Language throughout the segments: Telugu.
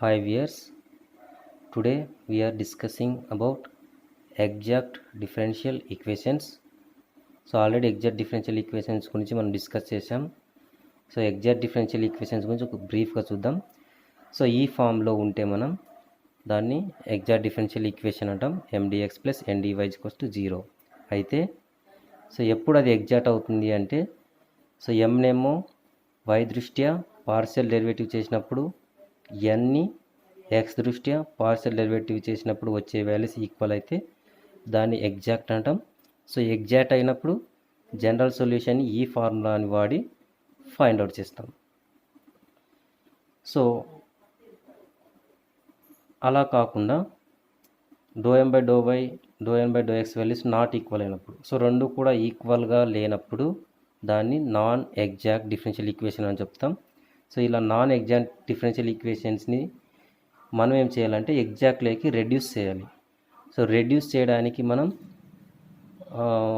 Hi viewers, today we are discussing about exact differential equations. So already exact differential equations గురించి మనం డిస్కస్ చేసాం. సో ఎగ్జాక్ట్ డిఫరెన్షియల్ ఈక్వేషన్స్ గురించి ఒక బ్రీఫ్గా చూద్దాం. సో ఈ ఫామ్లో ఉంటే మనం దాన్ని ఎగ్జాక్ట్ డిఫరెన్షియల్ ఈక్వేషన్ అంటాం. mdx ప్లస్ ndy = 0 అయితే సో ఎప్పుడు అది ఎగ్జాక్ట్ అవుతుంది అంటే సో mనేమో y దృష్ట్యా పార్షియల్ డెరివేటివ్ చేసినప్పుడు nని x దృష్ట్యా పార్షియల్ డెరివేటివ్ చేసినప్పుడు వచ్చే వాల్యూస్ ఈక్వల్ అయితే దాన్ని ఎగ్జాక్ట్ అంటాం. సో ఎగ్జాక్ట్ అయినప్పుడు జనరల్ సొల్యూషన్ ఈ ఫార్ములాని వాడి ఫైండ్ అవుట్ చేస్తాం. సో అలా కాకుండా ∂m/∂y ∂n/∂x values not equal అయినప్పుడు, సో రెండు కూడా ఈక్వల్గా లేనప్పుడు దాన్ని నాన్ ఎగ్జాక్ట్ డిఫరెన్షియల్ ఈక్వేషన్ అని చెప్తాం. సో ఇలా నాన్ ఎగ్జాక్ట్ డిఫరెన్షియల్ ఈక్వేషన్స్ని మనం ఏం చేయాలంటే ఎగ్జాక్ట్లోకి రెడ్యూస్ చేయాలి. సో రెడ్యూస్ చేయడానికి మనం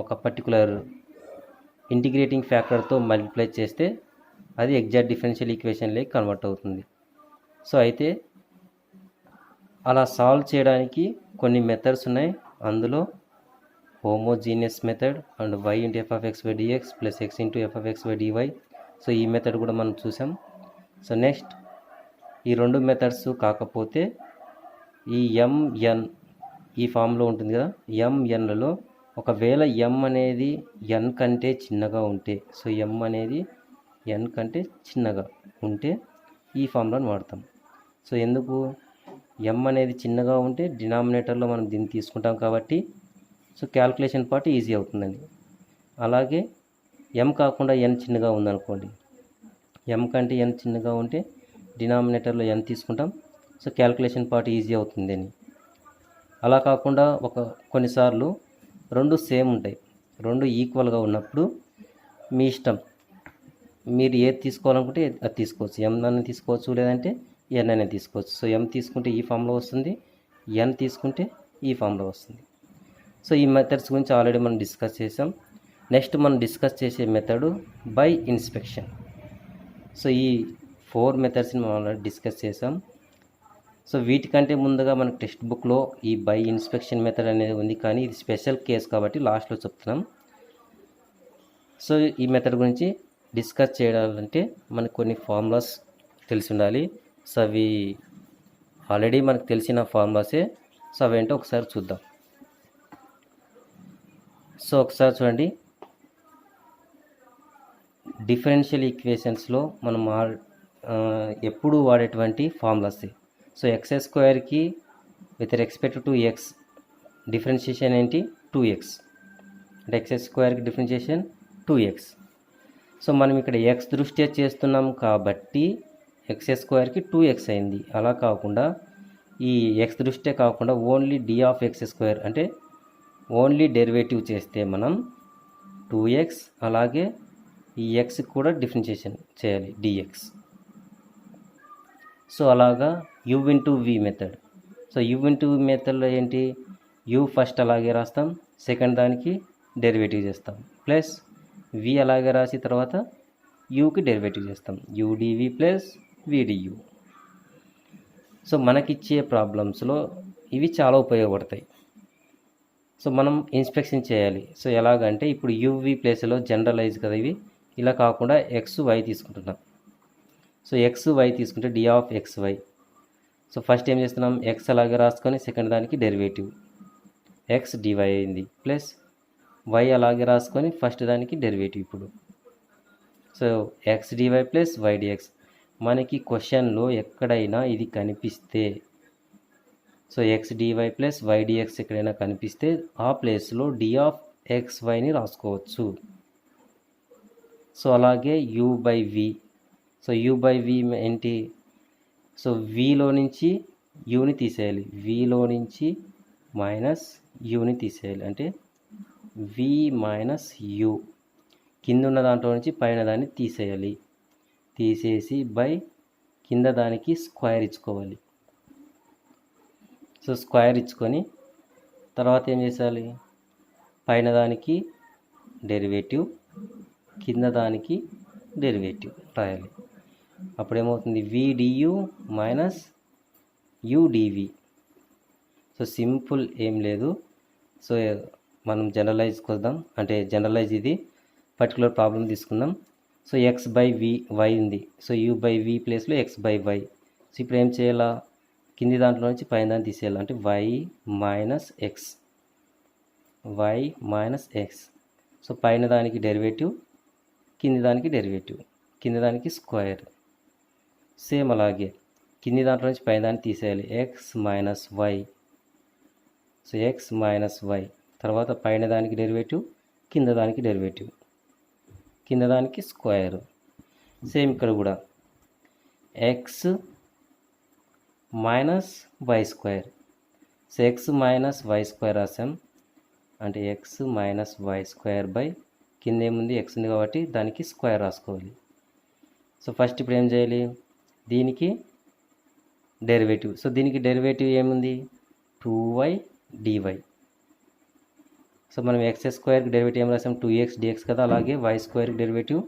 ఒక పర్టికులర్ ఇంటిగ్రేటింగ్ ఫ్యాక్టర్తో మల్టిప్లై చేస్తే అది ఎగ్జాక్ట్ డిఫరెన్షియల్ ఈక్వేషన్లోకి కన్వర్ట్ అవుతుంది. సో అయితే అలా సాల్వ్ చేయడానికి కొన్ని మెథడ్స్ ఉన్నాయి. అందులో homogeneous method and y × f(x/dx) plus x × f(x/dy). So ఈ మెథడ్ కూడా మనం చూసాం. సో నెక్స్ట్ ఈ రెండు మెథడ్స్ కాకపోతే ఈ mn ఈ ఫామ్లో ఉంటుంది కదా, mnలలో ఒకవేళ m అనేది n కంటే చిన్నగా ఉంటే, సో m అనేది n కంటే చిన్నగా ఉంటే ఈ ఫార్ములాని వాడతాం. సో ఎందుకు m అనేది చిన్నగా ఉంటే డినామినేటర్లో మనం దీన్ని తీసుకుంటాం కాబట్టి సో క్యాల్కులేషన్ పార్ట్ ఈజీ అవుతుందండి. అలాగే m కాకుండా n చిన్నగా ఉందనుకోండి, m కంటే n చిన్నగా ఉంటే డినామినేటర్లో n తీసుకుంటాం. సో క్యాల్కులేషన్ పార్ట్ ఈజీ అవుతుందని. అలా కాకుండా కొన్నిసార్లు రెండు సేమ్ ఉంటాయి, రెండు ఈక్వల్గా ఉన్నప్పుడు మీ ఇష్టం, మీరు ఏది తీసుకోవాలనుకుంటే అది తీసుకోవచ్చు. m అని తీసుకోవచ్చు, లేదంటే n అనేది తీసుకోవచ్చు. సో m తీసుకుంటే ఈ ఫామ్లో వస్తుంది, n తీసుకుంటే ఈ ఫామ్లో వస్తుంది. సో ఈ మెథడ్స్ గురించి ఆల్రెడీ మనం డిస్కస్ చేసాం. నెక్స్ట్ మనం డిస్కస్ చేసే మెథడ్ బై ఇన్స్పెక్షన్. సో ఈ 4 మెథడ్స్ని మనం ఆల్రెడీ డిస్కస్ చేసాం. సో వీటికంటే ముందుగా మనకు టెక్స్ట్ బుక్లో ఈ బై ఇన్స్పెక్షన్ మెథడ్ అనేది ఉంది, కానీ ఇది స్పెషల్ కేస్ కాబట్టి లాస్ట్లో చెప్తున్నాం. సో ఈ మెథడ్ గురించి డిస్కస్ చేయాలంటే మనకు కొన్ని ఫార్ములాస్ తెలిసి ఉండాలి. సో అవి ఆల్రెడీ మనకు తెలిసిన ఫార్ములాసే. సో అవేంటో ఒకసారి చూద్దాం. సో ఒకసారి చూడండి, డిఫరెన్షియల్ ఈక్వేషన్స్లో మనం ఎప్పుడు వాడేటువంటి formulas. So x² with respect to x differentiation ఏంటి 2x, అంటే x² డిఫరెన్షియేషన్ 2x. సో మనం ఇక్కడ x దృష్ట్యా చేస్తున్నాం కాబట్టి x² 2x అయింది. అలా కాకుండా ఈ x దృష్ట్యా కాకుండా ఓన్లీ d(x²) అంటే ఓన్లీ డెరివేటివ్ చేస్తే మనం 2x, అలాగే ఈ x కూడా డిఫరెన్షియేషన్ చేయాలి dx. సో అలాగా u × v method. So u × v మెథడ్లో ఏంటి, u ఫస్ట్ అలాగే రాస్తాం, సెకండ్ దానికి డెరివేటివ్ చేస్తాం, ప్లస్ v అలాగే రాసి తర్వాత uకి డెరివేటివ్ చేస్తాం, u dv plus v du. So మనకిచ్చే ప్రాబ్లమ్స్లో ఇవి చాలా ఉపయోగపడతాయి. సో మనం ఇన్స్పెక్షన్ చేయాలి. సో ఎలాగంటే ఇప్పుడు uv ప్లేస్లో జనరలైజ్ కదా ఇవి, ఇలా కాకుండా xy తీసుకుంటున్నాం. సో xy తీసుకుంటే d(xy). సో ఫస్ట్ ఏం చేస్తున్నాం, x అలాగే రాసుకొని సెకండ్ దానికి డెరివేటివ్ x dy అయింది, ప్లస్ y అలాగే రాసుకొని ఫస్ట్ దానికి డెరివేటివ్. ఇప్పుడు so x dy plus y dx. మనకి క్వశ్చన్లో ఎక్కడైనా ఇది కనిపిస్తే, so x dy plus y dx ఎక్కడైనా కనిపిస్తే ఆ ప్లేస్లో d(xy)ని రాసుకోవచ్చు. సో అలాగే u/v. సో u/v ఏంటి, సో vలో నుంచి uని తీసేయాలి, vలో నుంచి మైనస్ uని తీసేయాలి, అంటే v మైనస్ u. కింద ఉన్న దాంట్లో నుంచి పైన దాన్ని తీసేయాలి, తీసేసి బై కింద దానికి స్క్వేర్ ఇచ్చుకోవాలి. సో స్క్వేర్ ఇచ్చుకొని తర్వాత ఏం చేయాలి, పైన దానికి డెరివేటివ్, కింద దానికి డెరివేటివ్ రాయాలి. అప్పుడు ఏమవుతుంది, v du minus u dv. So simple, ఏం లేదు. సో మనం జనరలైజ్ కొద్దాం, అంటే జనరలైజ్ ఇది పర్టికులర్ ప్రాబ్లం తీసుకుందాం. So x by v y ఉంది. సో యూ బై వి ప్లేస్లో ఎక్స్ బై వై. సో ఇప్పుడు ఏం చేయాలా, కింది దాంట్లో నుంచి పైన దాన్ని తీసేయాలి. అంటే y minus x, y minus x. So పైన దానికి డెరివేటివ్, కింది దానికి డెరివేటివ్, కింది దానికి స్క్వేర్. సేమ్ అలాగే కింది దాంట్లో నుంచి పైన దాన్ని తీసేయాలి, x minus y. So x minus y, తర్వాత పైన దానికి డెరివేటివ్, కింద దానికి డెరివేటివ్, కింద దానికి స్క్వేర్. సేమ్ ఇక్కడ కూడా x minus y square. So x minus y square రాసాం, అంటే x minus y square by కింద ఏముంది ఎక్స్ ఉంది కాబట్టి దానికి స్క్వేర్ రాసుకోవాలి. సో ఫస్ట్ ఇప్పుడు ఏం చేయాలి, దీనికి డెరివేటివ్. సో దీనికి డెరివేటివ్ ఏముంది, 2y dy. సో మనం ఎక్స్ స్క్వేర్కి డెరివేటివ్ ఏం రాసాం, 2x dx కదా, అలాగే వై స్క్వేర్కి డెరివేటివ్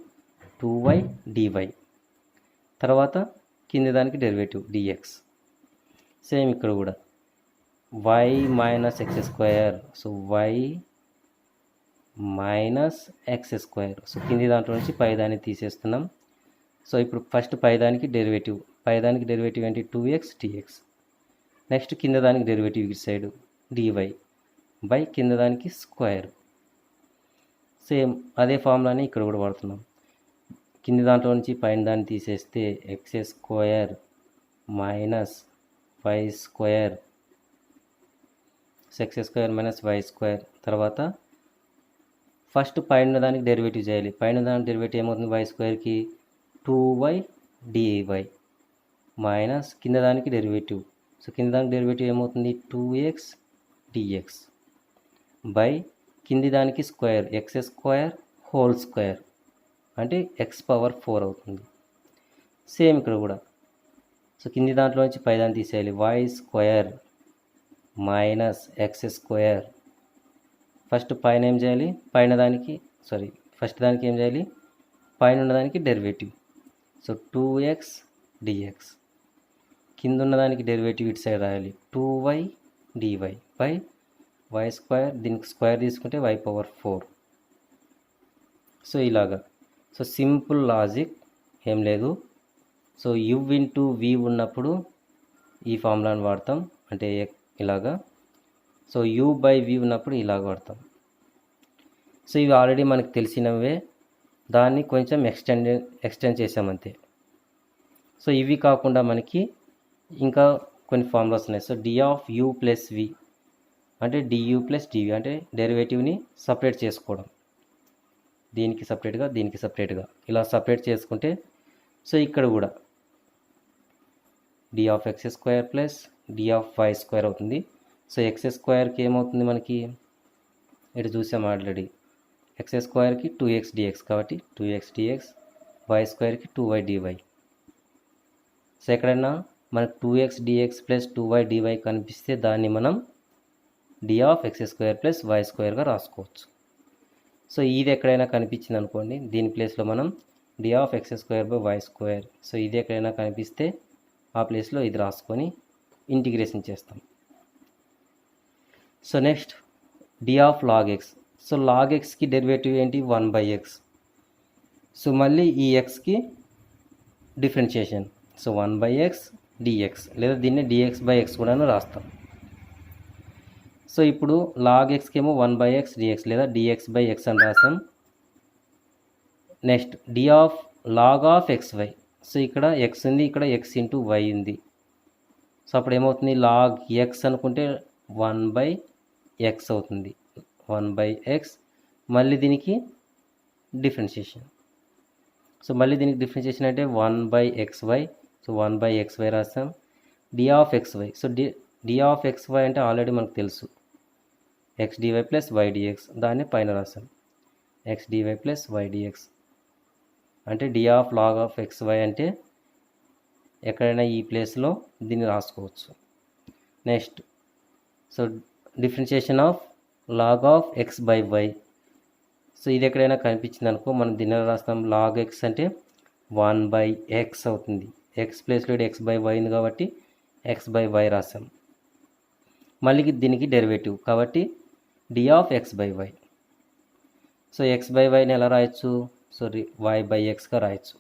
2y dy. తర్వాత కింద దానికి డెరివేటివ్ dx. సేమ్ ఇక్కడ కూడా y minus x square. So y minus x square. So కింది దాంట్లో నుంచి పై దాన్ని తీసేస్తున్నాం. సో ఇప్పుడు ఫస్ట్ పై దానికి డెరివేటివ్, పై దానికి డెరివేటివ్ ఏంటి, 2x dx. నెక్స్ట్ కింద దానికి డెరివేటివ్ ఇటు సైడ్ dy బై కింద దానికి స్క్వేర్. సేమ్ అదే ఫార్ములాని ఇక్కడ కూడా వాడుతున్నాం. కింది దాంట్లో నుంచి పైన దాన్ని తీసేస్తే x square minus y square, x square minus y square. తర్వాత ఫస్ట్ పైన దానికి డెరివేటివ్ చేయాలి. పైన దానికి డెరివేటివ్ ఏమవుతుంది, వై స్క్వేర్కి 2y dy మైనస్ కింద దానికి డెరివేటివ్. సో కింద దానికి డెరివేటివ్ ఏమవుతుంది, 2x dx బై కింది దానికి square, x square whole square, అంటే ఎక్స్ పవర్ 4 అవుతుంది. సేమ్ ఇక్కడ కూడా సో కింది దాంట్లో నుంచి పై దాన్ని తీసేయాలి, y square minus x square. First పైన ఏం చేయాలి, పైన దానికి ఫస్ట్ దానికి ఏం చేయాలి, పైన ఉన్నదానికి డెరివేటివ్. సో 2x dx, కింద ఉన్నదానికి డెరివేటివ్ ఇటు సైడ్ రాయాలి, 2y dy by y square, దీనికి స్క్వేర్ తీసుకుంటే వై పవర్ 4. సో ఇలాగా. సో సింపుల్ లాజిక్, ఏం లేదు. సో యు ఇంటూ వి ఉన్నప్పుడు ఈ ఫార్ములాని వాడతాం, అంటే ఇలాగా. సో యు బై వి ఉన్నప్పుడు ఇలాగ వాడతాం. సో ఇవి ఆల్రెడీ మనకు తెలిసినవే, దాన్ని కొంచెం ఎక్స్టెండ్ చేసామంతే. సో ఇవి కాకుండా మనకి ఇంకా కొన్ని ఫార్ములాస్ ఉన్నాయి. So d of u plus v అంటే డియూ ప్లస్ డివి, అంటే డెరివేటివ్ని సపరేట్ చేసుకోవడం, దీనికి సపరేట్గా దీనికి సపరేట్గా ఇలా సపరేట్ చేసుకుంటే, సో ఇక్కడ కూడా d of x square plus d of y square అవుతుంది. సో ఎక్స్ స్క్వేర్కి ఏమవుతుంది మనకి, ఇటు చూసాం ఆల్రెడీ, ఎక్స్ స్క్వేర్కి 2x dx కాబట్టి 2x dx, వై స్క్వేర్కి 2y dy. సో ఎక్కడైనా మనకు 2x dx plus 2y dy కనిపిస్తే దాన్ని మనం d of x square plus y స్క్వేర్గా రాసుకోవచ్చు. సో ఇది ఎక్కడైనా కనిపించింది అనుకోండి, దీని ప్లేస్లో మనం d of x square by y square. So ఇది ఎక్కడైనా కనిపిస్తే ఆ ప్లేస్లో ఇది రాసుకొని ఇంటిగ్రేషన్ చేస్తాం. So next d of log x. So log ఎక్స్కి డెరివేటివ్ ఏంటి, 1/x. సో మళ్ళీ ఈ ఎక్స్కి డిఫరెన్షియేషన్, సో 1/x dx, లేదా దీన్ని dx బై ఎక్స్ కూడా రాస్తాం. సో ఇప్పుడు లాగ్ ఎక్స్కి ఏమో 1/x dx లేదా dx బై ఎక్స్ అని రాస్తాం. Next d of log of xy. So ఇక్కడ ఎక్స్ ఉంది, ఇక్కడ ఎక్స్ ఇంటూ వై ఉంది. సో అప్పుడు ఏమవుతుంది, లాగ్ ఎక్స్ అనుకుంటే 1/x అవుతుంది, 1/x. మళ్ళీ దీనికి డిఫరెన్షియేషన్. సో మళ్ళీ దీనికి డిఫరెన్షియేషన్ అంటే 1/xy. సో 1/xy రాస్తాం. D of xy. So d of xy అంటే ఆల్రెడీ మనకు తెలుసు, x dy plus y dx, దాన్ని పైన రాస్తాం, x dy plus y dx. అంటే d of log of xy అంటే ఎక్కడైనా ఈ ప్లేస్లో దీన్ని రాసుకోవచ్చు. Next so differentiation of log of x by y. సో ఇది ఎక్కడైనా కనిపించింది అనుకో, మనం దీన్ని రాస్తాం, లాగ్ ఎక్స్ అంటే 1/x అవుతుంది. ఎక్స్ ప్లేస్లో ఎక్స్ బై వై ఉంది కాబట్టి ఎక్స్ బై వై రాసాం. మళ్ళీ దీనికి డెరివేటివ్ కాబట్టి d of x by y. So x by వైని ఎలా రాయొచ్చు? సో వై బై ఎక్స్గా రాయొచ్చు.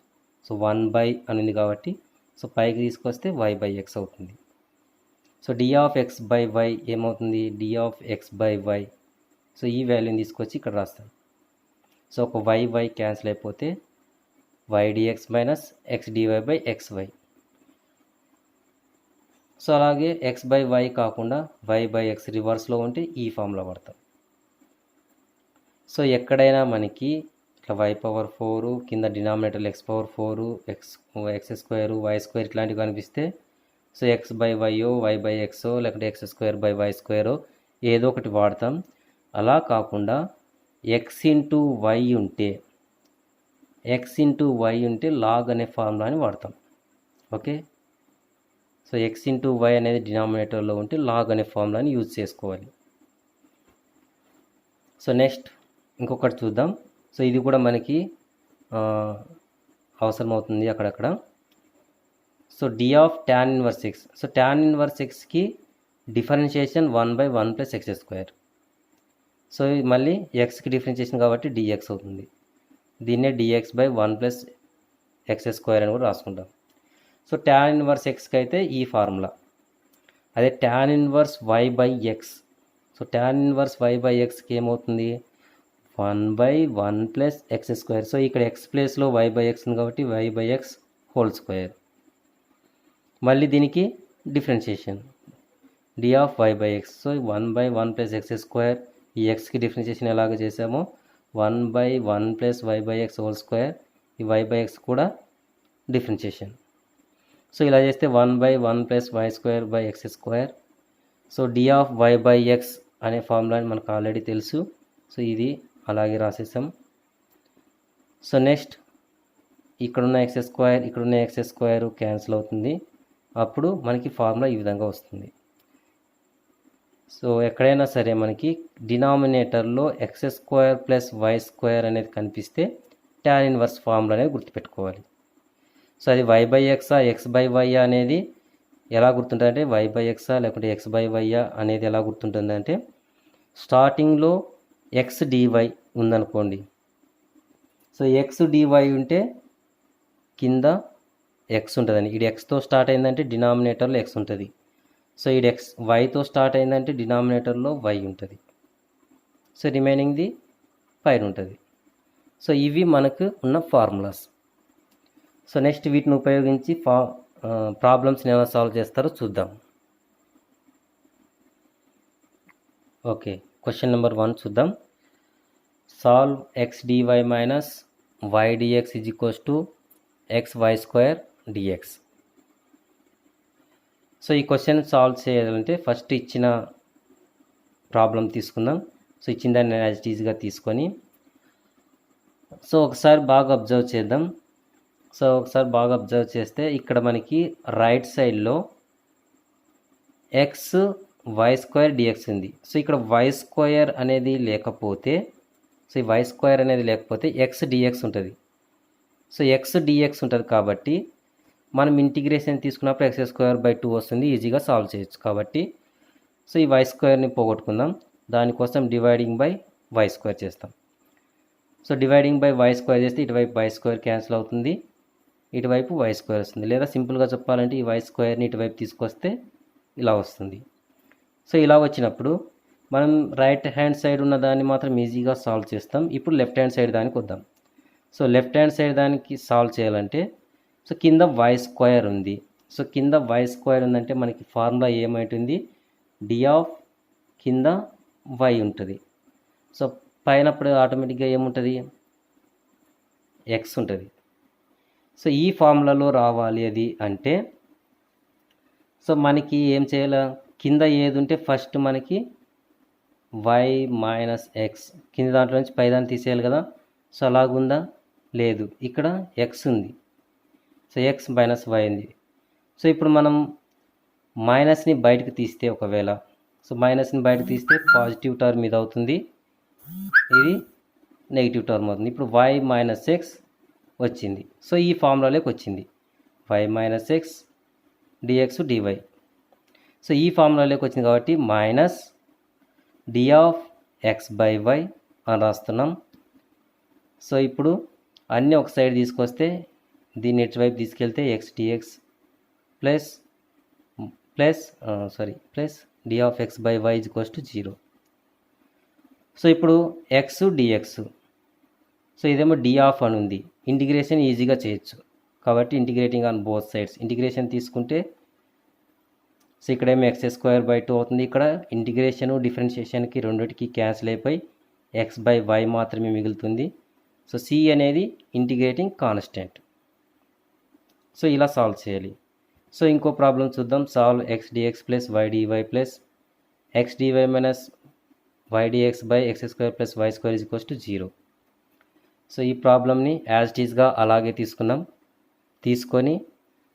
సో 1 బై అని ఉంది కాబట్టి సో పైకి తీసుకొస్తే వై బై ఎక్స్ అవుతుంది. So d of x by y ఏమవుతుంది? D of x by y. So ఈ వాల్యూని తీసుకొచ్చి ఇక్కడ రాస్తాం. సో ఒక వై వై క్యాన్సిల్ అయిపోతే y dx minus x dy by x y. So అలాగే ఎక్స్ బై వై కాకుండా వై బై ఎక్స్ రివర్స్లో ఉంటే ఈ ఫామ్లో వాడతాం. సో ఎక్కడైనా మనకి ఇట్లా వై పవర్ 4 కింద డినామినేటర్లో x power 4 x square y square ఇట్లాంటివి కనిపిస్తే సో ఎక్స్ బై వైయో వై బై ఎక్సో లేకపోతే ఎక్స్ స్క్వేర్ బై వై స్క్వేరో ఏదో ఒకటి వాడతాం. అలా కాకుండా ఎక్స్ ఇంటూ వై ఉంటే లాగ్ అనే ఫార్ములాని వాడతాం. Okay, so x into y అనేది డినామినేటర్లో ఉంటే లాగ్ అనే ఫార్ములాని యూజ్ చేసుకోవాలి. సో నెక్స్ట్ ఇంకొకటి చూద్దాం. సో ఇది కూడా మనకి అవసరం అవుతుంది అక్కడక్కడ. So d of tan inverse X. So tan inverse ఎక్స్కి differentiation 1/1 plus x square. So మళ్ళీ ఎక్స్కి డిఫరెన్షియేషన్ కాబట్టి డిఎక్స్ అవుతుంది. దీన్నే dx by 1 plus x square అని కూడా రాసుకుంటాం. సో tan ఇన్వర్స్ ఎక్స్కి అయితే ఈ ఫార్ములా. అదే tan inverse y by x. So tan inverse y by ఎక్స్కి ఏమవుతుంది? 1/1 ప్లస్ ఎక్స్ స్క్వేర్. సో ఇక్కడ ఎక్స్ ప్లేస్లో వై బై ఎక్స్ ఉంది కాబట్టి y by x whole square. మళ్ళీ దీనికి differentiation d of y by x. So 1/1 plus x square. ఈ ఎక్స్కి డిఫరెన్షియేషన్ ఎలాగ చేసామో 1/1 plus y by x whole square. ఈ వై బై ఎక్స్ కూడా డిఫరెన్షియేషన్. సో ఇలా చేస్తే 1/1 plus y square by x square. So d of y by x అనే ఫార్ములాని మనకు ఆల్రెడీ తెలుసు. సో ఇది అలాగే రాసేసాం. సో నెక్స్ట్ ఇక్కడున్న ఎక్స్ స్క్వేర్ ఇక్కడున్న ఎక్స్ స్క్వేర్ క్యాన్సిల్ అవుతుంది. అప్పుడు మనకి ఫార్ములా ఈ విధంగా వస్తుంది. సో ఎక్కడైనా సరే మనకి డినామినేటర్లో x square plus y square అనేది కనిపిస్తే tan ఇన్వర్స్ ఫార్ములా అనేది గుర్తుపెట్టుకోవాలి. సో అది వై బై ఎక్సా ఎక్స్ బై వై అనేది ఎలా గుర్తుంటుంది అంటే వై బై ఎక్సా లేకుంటే ఎక్స్ బై వై అనేది ఎలా గుర్తుంటుంది అంటే స్టార్టింగ్లో ఎక్స్ డివై ఉందనుకోండి. సో ఎక్స్ డివై ఉంటే కింద ఎక్స్ ఉంటుందండి. ఇది ఎక్స్తో స్టార్ట్ అయిందంటే డినామినేటర్లో ఎక్స్ ఉంటుంది. సో ఇది ఎక్స్ వైతో స్టార్ట్ అయిందంటే డినామినేటర్లో వై ఉంటుంది. సో రిమైనింగ్ది పైన ఉంటుంది. సో ఇవి మనకు ఉన్న ఫార్ములాస్. సో నెక్స్ట్ వీటిని ఉపయోగించి ప్రాబ్లమ్స్ని ఎలా సాల్వ్ చేస్తారో చూద్దాం. ఓకే, క్వశ్చన్ నెంబర్ 1 చూద్దాం. Solve x dy minus y dx is equals to x y square dx. So ఈ క్వశ్చన్ సాల్వ్ చేయాలంటే ఫస్ట్ ఇచ్చిన ప్రాబ్లం తీసుకుందాం. సో ఇచ్చిన దాన్ని యాజ్ ఇట్ ఈజ్గా తీసుకొని సో ఒకసారి బాగా అబ్జర్వ్ చేద్దాం. సో ఒకసారి బాగా అబ్జర్వ్ చేస్తే ఇక్కడ మనకి రైట్ సైడ్లో ఎక్స్ వై స్క్వేర్ డిఎక్స్ ఉంది. సో ఇక్కడ వై స్క్వేర్ అనేది లేకపోతే సో ఈ వై స్క్వేర్ అనేది లేకపోతే ఎక్స్ డిఎక్స్ ఉంటుంది. సో ఎక్స్ డిఎక్స్ ఉంటుంది కాబట్టి మనం ఇంటిగ్రేషన్ తీసుకున్నప్పుడు ఎక్స్ స్క్వేర్ బై 2 వస్తుంది. ఈజీగా సాల్వ్ చేయొచ్చు. కాబట్టి సో ఈ వై స్క్వేర్ని పోగొట్టుకుందాం. దానికోసం డివైడింగ్ బై వై స్క్వేర్ చేస్తాం. So dividing by y square చేస్తే ఇటువైపు వై స్క్వేర్ క్యాన్సిల్ అవుతుంది, ఇటువైపు వై స్క్వేర్ వస్తుంది. లేదా సింపుల్గా చెప్పాలంటే ఈ వై స్క్వేర్ని ఇటువైపు తీసుకొస్తే ఇలా వస్తుంది. సో ఇలా వచ్చినప్పుడు మనం రైట్ హ్యాండ్ సైడ్ ఉన్న దాన్ని మాత్రం ఈజీగా సాల్వ్ చేస్తాం. ఇప్పుడు లెఫ్ట్ హ్యాండ్ సైడ్ దానికి వద్దాం. సో లెఫ్ట్ హ్యాండ్ సైడ్ దానికి సాల్వ్ చేయాలంటే సో కింద వై స్క్వేర్ ఉంది. సో కింద వై స్క్వేర్ ఉందంటే మనకి ఫార్ములా ఏమైతుంది? డి ఆఫ్ కింద వై ఉంటుంది. సో పైనప్పుడు ఆటోమేటిక్గా ఏముంటుంది? ఎక్స్ ఉంటుంది. సో ఈ ఫార్ములాలో రావాలి అది అంటే సో మనకి ఏం చేయాలి? కింద ఏది ఉంటే ఫస్ట్ మనకి వై మైనస్ ఎక్స్ కింద దాంట్లో నుంచి పై దాన్ని తీసేయాలి కదా. సో అలాగుందా? లేదు, ఇక్కడ ఎక్స్ ఉంది. సో ఎక్స్ మైనస్ వై ఉంది. సో ఇప్పుడు మనం మైనస్ని బయటకు తీస్తే ఒకవేళ సో మైనస్ని బయటకు తీస్తే పాజిటివ్ టర్మ్ ఇది అవుతుంది, ఇది నెగిటివ్ టర్మ్ అవుతుంది. ఇప్పుడు వై మైనస్ ఎక్స్ వచ్చింది. సో ఈ ఫార్ములాలోకి వచ్చింది y minus x dx dy. So ఈ ఫార్ములాలోకి వచ్చింది కాబట్టి minus d of x by y అని రాస్తున్నాం. సో ఇప్పుడు అన్నీ ఒక సైడ్ తీసుకొస్తే దీన్ని ఎటువైపు తీసుకెళ్తే x dx plus d of x by y is equals to 0. So ఇప్పుడు ఎక్స్ డిఎక్స్, సో ఇదేమో డి ఆఫ్ అని ఉంది, ఇంటిగ్రేషన్ ఈజీగా చేయొచ్చు కాబట్టి integrating on both sides. Integration తీసుకుంటే సో ఇక్కడేమో x² 2 అవుతుంది. ఇక్కడ ఇంటిగ్రేషను డిఫరెన్షియేషన్కి రెండింటికి క్యాన్సిల్ అయిపోయి ఎక్స్ బై వై మాత్రమే మిగులుతుంది. సో సి అనేది ఇంటిగ్రేటింగ్ కాన్స్టెంట్. సో ఇలా సాల్వ్ చేయాలి. సో ఇంకో ప్రాబ్లం చూద్దాం. Solve x dx plus y dy plus x dy minus y dx by x² plus y² is equals to 0. So ఈ ప్రాబ్లమ్ని యాజ్ ఇట్ ఈస్గా అలాగే తీసుకొని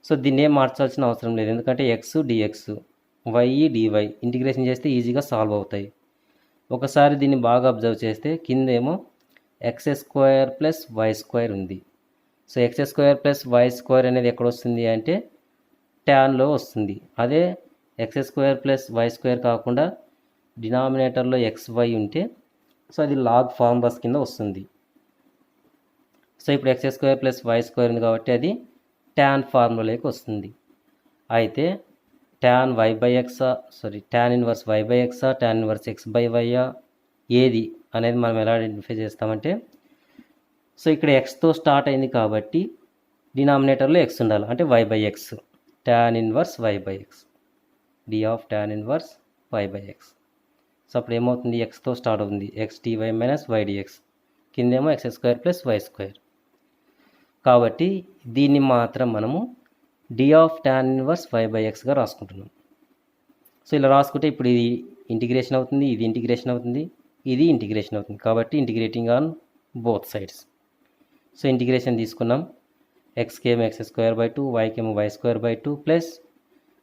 సో దీన్ని ఏం మార్చాల్సిన అవసరం లేదు, ఎందుకంటే x dx y dy integration చేస్తే ఈజీగా సాల్వ్ అవుతాయి. ఒకసారి దీన్ని బాగా అబ్జర్వ్ చేస్తే కిందేమో x² ప్లస్ y² ఉంది. సో x² ప్లస్ y² అనేది ఎక్కడ వస్తుంది అంటే ట్యాన్లో వస్తుంది. అదే x² ప్లస్ y² కాకుండా డినామినేటర్లో xy ఉంటే సో అది లాగ్ ఫార్ములాస్ కింద వస్తుంది. సో ఇప్పుడు x² ప్లస్ y² ఉంది కాబట్టి అది ట్యాన్ ఫార్ములాకి వస్తుంది. అయితే ట్యాన్ ఇన్వర్స్ y బై ఎక్సా ట్యాన్ ఇన్వర్స్ x బై వైయా ఏది అనేది మనం ఎలా ఐడెంటిఫై చేస్తామంటే, సో ఇక్కడ ఎక్స్తో స్టార్ట్ అయింది కాబట్టి డినామినేటర్లో ఎక్స్ ఉండాలి, అంటే y by x, tan inverse y by x, d of tan inverse y by x. So అప్పుడు ఏమవుతుంది, ఎక్స్తో స్టార్ట్ అవుతుంది x dy minus y dx, కిందేమో x² ప్లస్ y². కాబట్టి దీన్ని మాత్రం మనము d of tan inverse y by ఎక్స్గా రాసుకుంటున్నాం. సో ఇలా రాసుకుంటే ఇప్పుడు ఇది ఇంటిగ్రేషన్ అవుతుంది, ఇది ఇంటిగ్రేషన్ అవుతుంది, ఇది ఇంటిగ్రేషన్ అవుతుంది. కాబట్టి integrating on both sides. So integration తీసుకున్నాం. ఎక్స్కేమో x²/2 వైకేమో y²/2 ప్లస్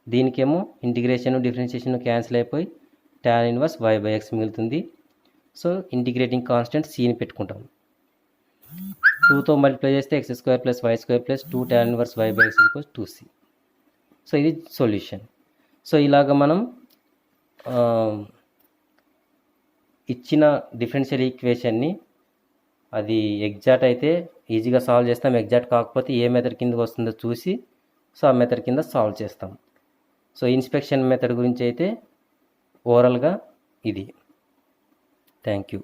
దీనికేమో ఇంటిగ్రేషన్ డిఫరెన్షియేషన్ క్యాన్సిల్ అయిపోయి tan inverse y by x మిగులుతుంది. సో ఇంటిగ్రేటింగ్ కాన్స్టెంట్ సిని పెట్టుకుంటాం. 2తో మల్టిప్లై చేస్తే x² plus y² plus 2 tan inverse y by x equals 2c. So ఇది సొల్యూషన్. సో ఇలాగ మనం ఇచ్చిన డిఫరెన్షియల్ ఈక్వేషన్ని అది ఎగ్జాక్ట్ అయితే ఈజీగా సాల్వ్ చేస్తాం, ఎగ్జాక్ట్ కాకపోతే ఏ మెథడ్ కిందకి వస్తుందో చూసి సో ఆ మెథడ్ కింద సాల్వ్ చేస్తాం. సో ఇన్స్పెక్షన్ మెథడ్ గురించి అయితే ఓవరాల్గా ఇది. Thank you.